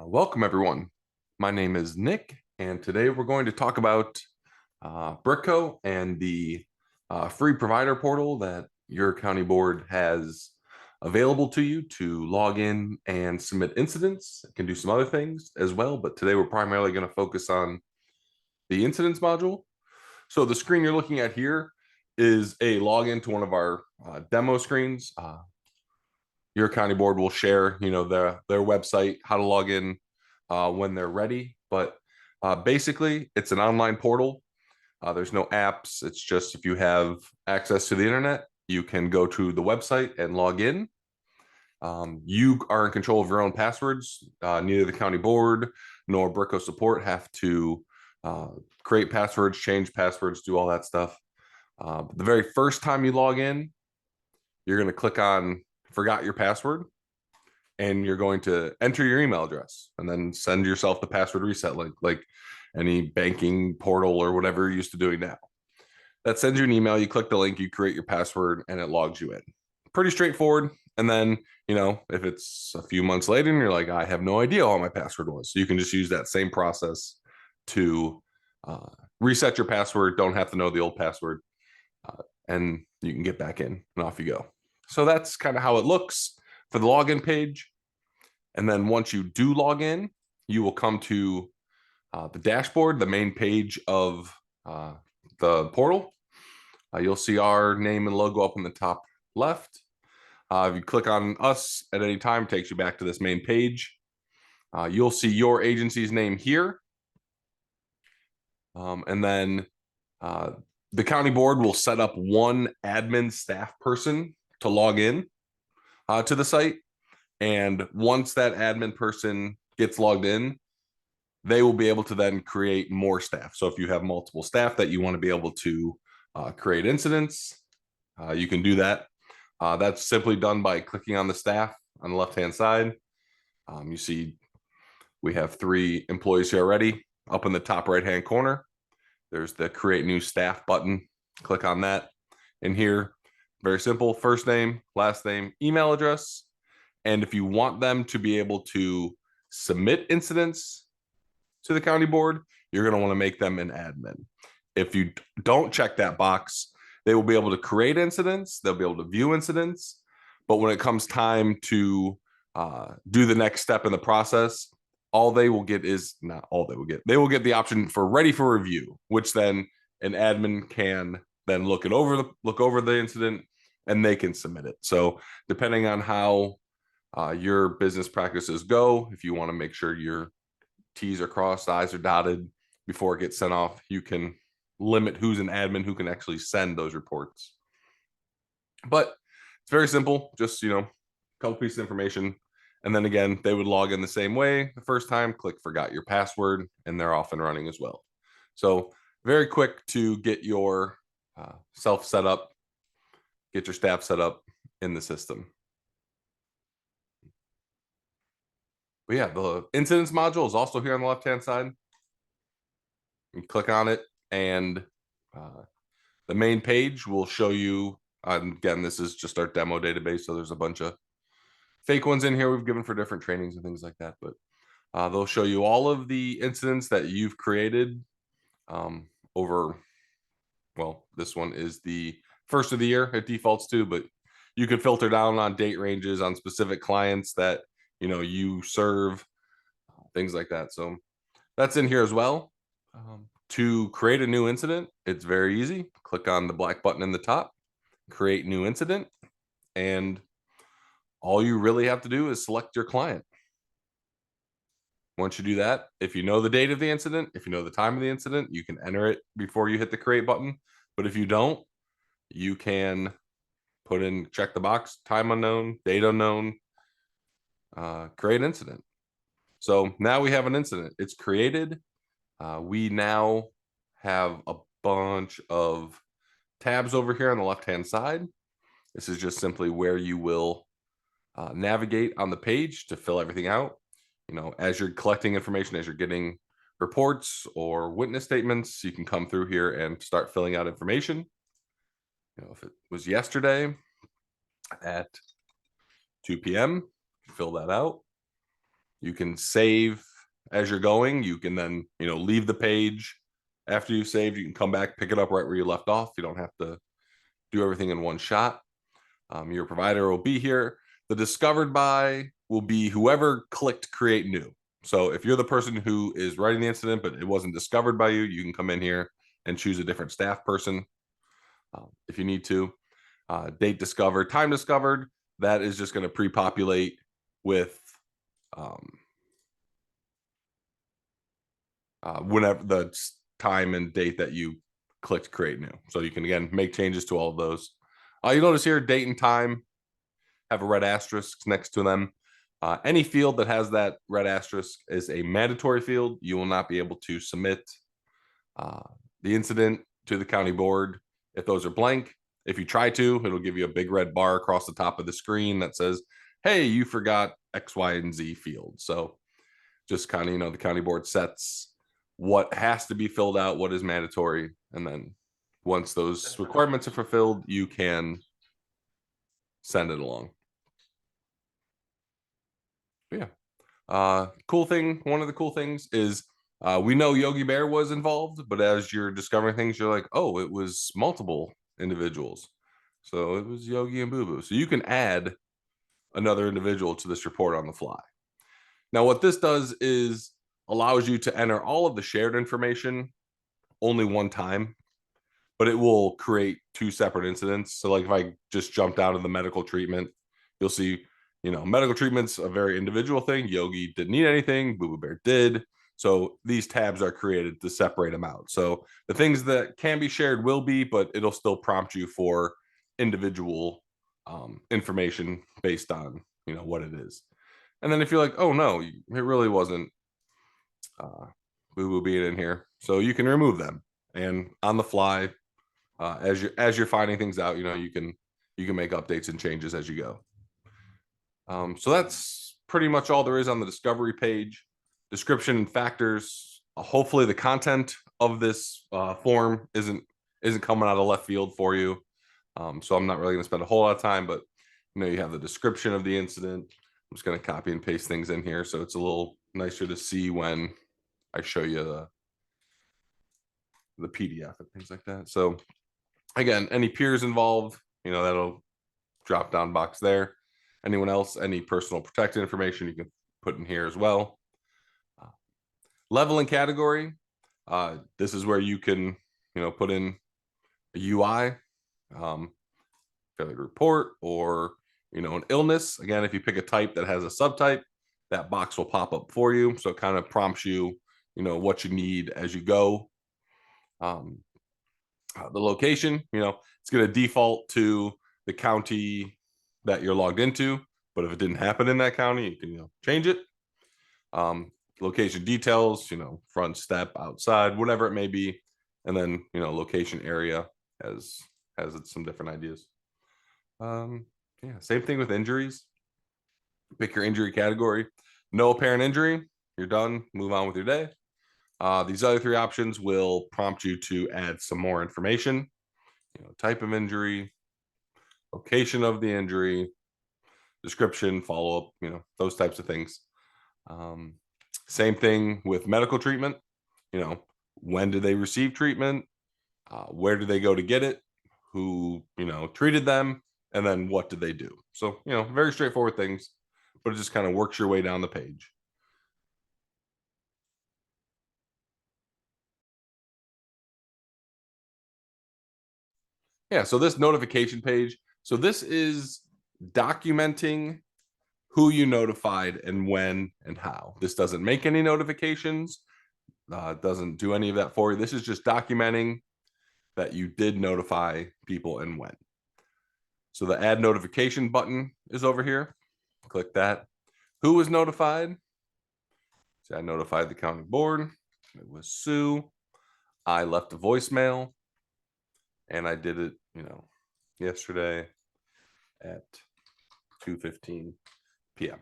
Welcome, everyone. My name is Nick, and today we're going to talk about Brittco and the free provider portal that your county board has available to you to log in and submit incidents. It can do some other things as well, but today we're primarily going to focus on the incidents module. So the screen you're looking at here is a login to one of our demo screens. Your county board will share, their website, how to log in when they're ready. But basically, it's an online portal. There's no apps. It's just if you have access to the internet, you can go to the website and log in. You are in control of your own passwords. Neither the county board nor Brittco support have to create passwords, change passwords, do all that stuff. The very first time you log in, you're going to click on forgot your password, and you're going to enter your email address and then send yourself the password reset link, like any banking portal or whatever you're used to doing now. That sends you an email. You click the link, you create your password, and it logs you in. Pretty straightforward. And then, if it's a few months later and you're like, I have no idea what my password was, so you can just use that same process to reset your password. Don't have to know the old password, and you can get back in and off you go. So that's kind of how it looks for the login page. And then once you do log in, you will come to the dashboard, the main page of the portal. You'll see our name and logo up in the top left. If you click on us at any time, it takes you back to this main page. You'll see your agency's name here. And then the county board will set up one admin staff person to log in to the site. And once that admin person gets logged in, they will be able to then create more staff. So if you have multiple staff that you want to be able to create incidents, you can do that. That's simply done by clicking on the staff on the left-hand side. You see we have 3 employees here already. Up in the top right-hand corner, there's the create new staff button. Click on that. And here, very simple, first name, last name, email address. And if you want them to be able to submit incidents to the county board, you're going to want to make them an admin. If you don't check that box, they will be able to create incidents. They'll be able to view incidents. But when it comes time to do the next step in the process, all they will get is not all they will get. They will get the option for ready for review, which then an admin can then look over the incident and they can submit it. So depending on how your business practices go, if you want to make sure your T's are crossed, I's are dotted before it gets sent off, you can limit who's an admin who can actually send those reports. But it's very simple, just a couple pieces of information. And then again, they would log in the same way the first time, click forgot your password, and they're off and running as well. So very quick to get your self set up, get your staff set up in the system. But yeah, the incidents module is also here on the left-hand side. You click on it, and the main page will show you, again, this is just our demo database, so there's a bunch of fake ones in here we've given for different trainings and things like that. But they'll show you all of the incidents that you've created over, well, this one is the first of the year it defaults to, but you can filter down on date ranges on specific clients that you serve, things like that. So that's in here as well. To create a new incident, it's very easy. Click on the black button in the top, create new incident, and all you really have to do is select your client. Once you do that, if you know the date of the incident, if you know the time of the incident, you can enter it before you hit the create button. But if you don't, you can put in, check the box, time unknown, date unknown, create incident. So now we have an incident. It's created. We now have a bunch of tabs over here on the left-hand side. This is just simply where you will navigate on the page to fill everything out. As you're collecting information, as you're getting reports or witness statements, you can come through here and start filling out information. If it was yesterday at 2 p.m., fill that out. You can save as you're going. You can then, leave the page after you saved. You can come back, pick it up right where you left off. You don't have to do everything in one shot. Your provider will be here. The discovered by will be whoever clicked create new. So if you're the person who is writing the incident, but it wasn't discovered by you, you can come in here and choose a different staff person if you need to. Date discovered, time discovered, that is just going to pre-populate with whenever the time and date that you clicked create new. So you can, again, make changes to all of those. You notice here, date and time have a red asterisk next to them. Any field that has that red asterisk is a mandatory field. You will not be able to submit the incident to the county board if those are blank. If you try to, it'll give you a big red bar across the top of the screen that says, hey, you forgot X, Y, and Z field. So just kind of, the county board sets what has to be filled out, what is mandatory. And then once those requirements are fulfilled, you can send it along. Yeah. Cool thing. One of the cool things is we know Yogi Bear was involved, but as you're discovering things, you're like, oh, it was multiple individuals. So it was Yogi and Boo Boo. So you can add another individual to this report on the fly. Now, what this does is allows you to enter all of the shared information only one time, but it will create two separate incidents. So like if I just jumped out of the medical treatment, you'll see, medical treatment's a very individual thing. Yogi didn't need anything, Boo Boo Bear did. So these tabs are created to separate them out. So the things that can be shared will be, but it'll still prompt you for individual information based on, what it is. And then if you're like, oh no, it really wasn't Boo Boo being in here, so you can remove them and on the fly, as you're finding things out, you can make updates and changes as you go. So that's pretty much all there is on the discovery page. Description and factors. Hopefully the content of this form isn't coming out of left field for you. So I'm not really going to spend a whole lot of time, but you have the description of the incident. I'm just going to copy and paste things in here so it's a little nicer to see when I show you the PDF and things like that. So again, any peers involved, that'll drop down box there. Anyone else, any personal protected information you can put in here as well. Level and category. This is where you can, put in a UI, failure report, or, an illness. Again, if you pick a type that has a subtype, that box will pop up for you. So it kind of prompts you, what you need as you go. The location, it's going to default to the county that you're logged into, but if it didn't happen in that county, you can change it. Location details, front step, outside, whatever it may be, and then location area has some different ideas. Yeah, same thing with injuries. Pick your injury category. No apparent injury, you're done, move on with your day. These other three options will prompt you to add some more information, type of injury, location of the injury, description, follow-up, those types of things. Same thing with medical treatment. When did they receive treatment? Where did they go to get it? Who, treated them? And then what did they do? So, very straightforward things, but it just kind of works your way down the page. Yeah, so this notification page, so this is documenting who you notified and when and how. This doesn't make any notifications, doesn't do any of that for you. This is just documenting that you did notify people and when. So the add notification button is over here. Click that. Who was notified? So I notified the county board. It was Sue. I left a voicemail. And I did it, yesterday at 2:15 p.m.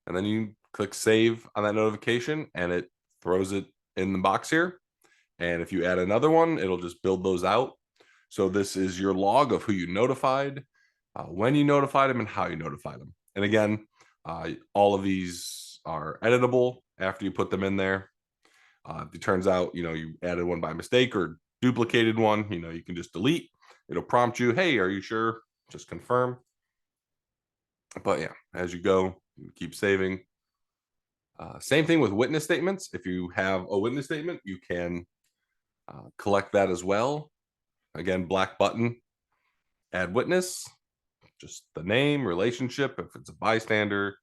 And then you click save on that notification and it throws it in the box here. And if you add another one, it'll just build those out. So this is your log of who you notified, when you notified them, and how you notified them. And again, all of these are editable after you put them in there. If it turns out, you added one by mistake or duplicated one, you can just delete. It'll prompt you, hey, are you sure? Just confirm. But yeah, as you go, you keep saving. Same thing with witness statements. If you have a witness statement, you can collect that as well. Again, black button, add witness, just the name, relationship, if it's a bystander,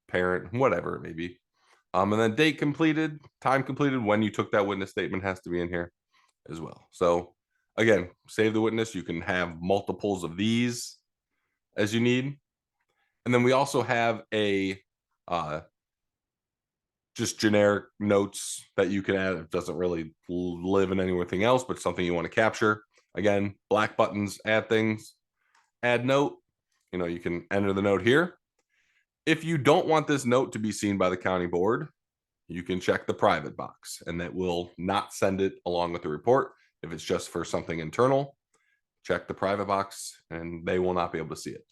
parent, whatever it may be. And then date completed, time completed, when you took that witness statement has to be in here as well. So again, save the witness. You can have multiples of these as you need. And then we also have a just generic notes that you can add. It doesn't really live in anything else, but something you want to capture. Again, black buttons, add things, add note. You can enter the note here. If you don't want this note to be seen by the county board, you can check the private box, and that will not send it along with the report. If it's just for something internal, check the private box and they will not be able to see it.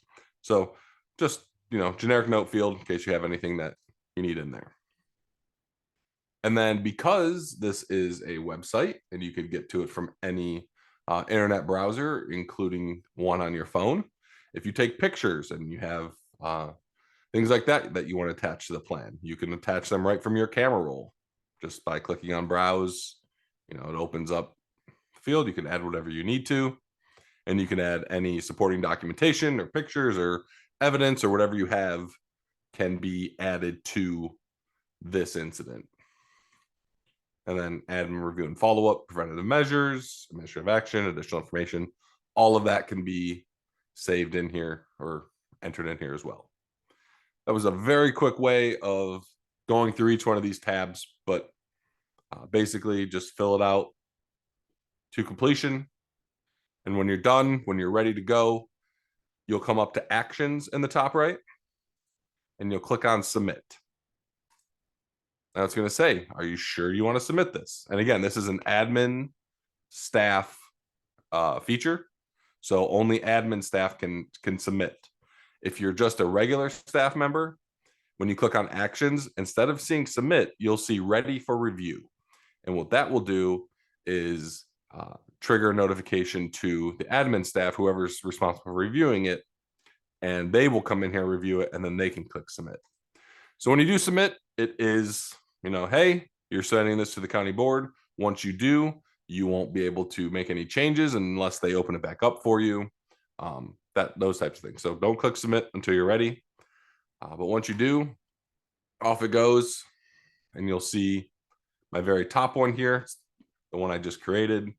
So just, generic note field in case you have anything that you need in there. And then because this is a website and you could get to it from any internet browser, including one on your phone, if you take pictures and you have things like that you want to attach to the plan, you can attach them right from your camera roll just by clicking on browse. It opens up the field. You can add whatever you need to, and you can add any supporting documentation or pictures or evidence or whatever you have can be added to this incident. And then admin review and follow-up, preventative measures, administrative action, additional information, all of that can be saved in here or entered in here as well. That was a very quick way of going through each one of these tabs, but basically just fill it out to completion. And when you're done, when you're ready to go, you'll come up to actions in the top right and you'll click on submit. Now it's going to say, are you sure you want to submit this? And again, this is an admin staff feature. So only admin staff can submit. If you're just a regular staff member, when you click on actions, instead of seeing submit, you'll see ready for review. And what that will do is trigger a notification to the admin staff, whoever's responsible for reviewing it, and they will come in here, review it, and then they can click submit. So when you do submit, it is, hey, you're sending this to the county board. Once you do, you won't be able to make any changes unless they open it back up for you. Those types of things. So don't click submit until you're ready. But once you do, off it goes, and you'll see my very top one here, the one I just created.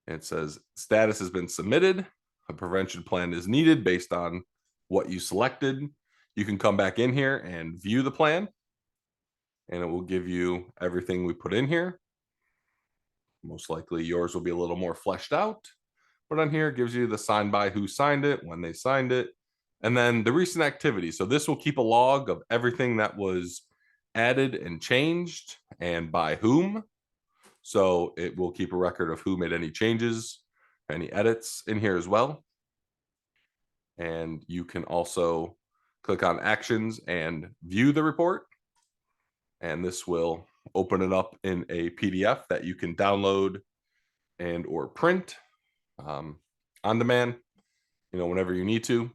It says status has been submitted. A prevention plan is needed based on what you selected. You can come back in here and view the plan, and it will give you everything we put in here. Most likely yours will be a little more fleshed out, but on here it gives you the signed by, who signed it, when they signed it, and then the recent activity. So this will keep a log of everything that was added and changed and by whom. So it will keep a record of who made any changes, any edits in here as well. And you can also click on actions and view the report. And this will open it up in a PDF that you can download and or print on demand, whenever you need to.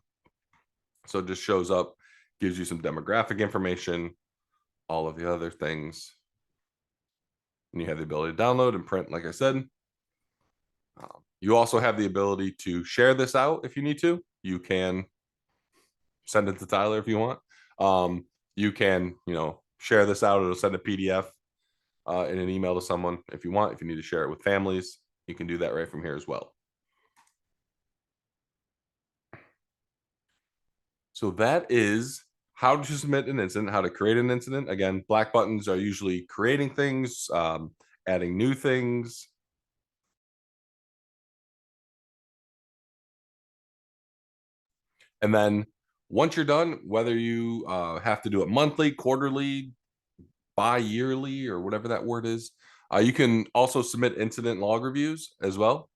So it just shows up, gives you some demographic information, all of the other things. And you have the ability to download and print, like I said. You also have the ability to share this out if you need to. You can send it to Tyler if you want. You can, share this out. It'll send a PDF in an email to someone if you want. If you need to share it with families, you can do that right from here as well. So that is how to submit an incident, how to create an incident. Again, black buttons are usually creating things, adding new things. And then once you're done, whether you have to do it monthly, quarterly, bi-yearly, or whatever that word is, you can also submit incident log reviews as well.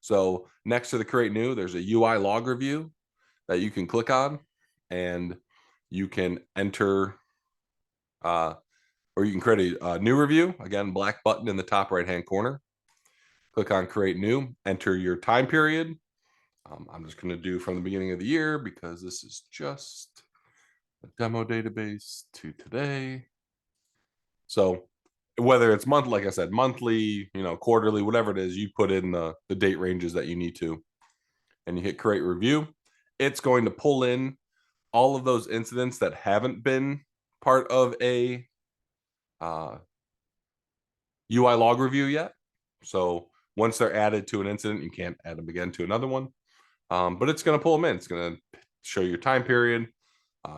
So next to the create new, there's a UI log review that you can click on, and you can enter or you can create a new review. Again, black button in the top right-hand corner. Click on create new, enter your time period. I'm just going to do from the beginning of the year because this is just a demo database to today. So whether it's month, like I said, monthly, quarterly, whatever it is, you put in the date ranges that you need to, and you hit create review. It's going to pull in all of those incidents that haven't been part of a UI log review yet. So once they're added to an incident, you can't add them again to another one. But it's going to pull them in. It's going to show your time period,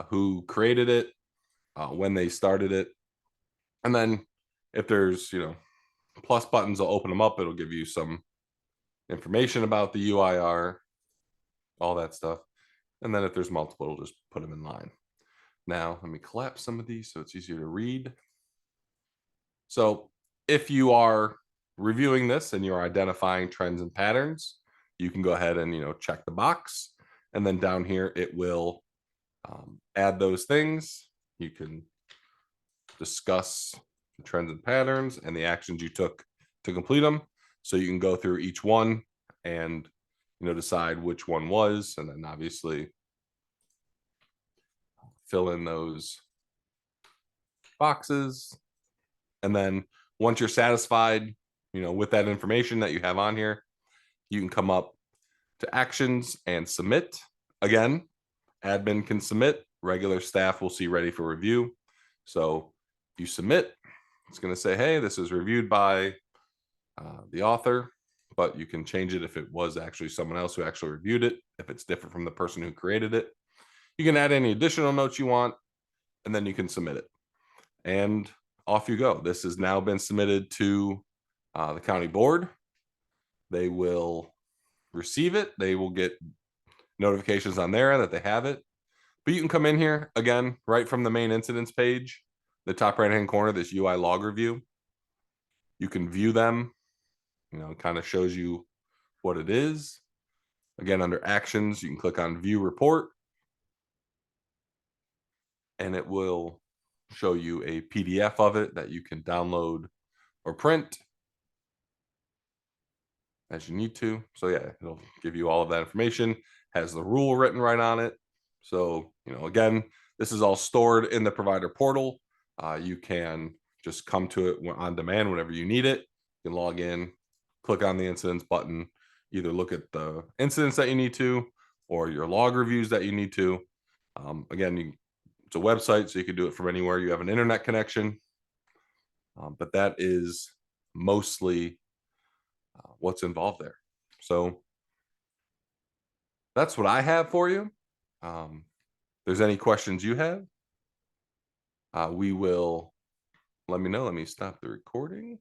who created it, when they started it. And then if there's, plus buttons, will open them up. It'll give you some information about the UIR, all that stuff. And then if there's multiple, it'll just put them in line. Now, let me collapse some of these so it's easier to read. So if you are reviewing this and you're identifying trends and patterns, you can go ahead and, check the box. And then down here, it will add those things. You can discuss the trends and patterns and the actions you took to complete them. So you can go through each one and, decide which one was, and then obviously fill in those boxes. And then once you're satisfied, with that information that you have on here, you can come up to actions and submit. Again, admin can submit, regular staff will see ready for review. So you submit, it's going to say, hey, this is reviewed by the author, but you can change it if it was actually someone else who actually reviewed it, if it's different from the person who created it. You can add any additional notes you want, and then you can submit it. And off you go. This has now been submitted to the county board. They will receive it. They will get notifications on their end that they have it. But you can come in here, again, right from the main incidents page, the top right-hand corner, this UI log review. You can view them. It kind of shows you what it is. Again, under actions, you can click on view report, and it will show you a PDF of it that you can download or print as you need to. So yeah, it'll give you all of that information, has the rule written right on it. So, again, this is all stored in the provider portal. You can just come to it on demand whenever you need it. You can log in, click on the incidents button, either look at the incidents that you need to, or your log reviews that you need to. Again, it's a website, so you can do it from anywhere you have an internet connection. But that is mostly what's involved there. So that's what I have for you. If there's any questions you have, we will let me know. Let me stop the recording.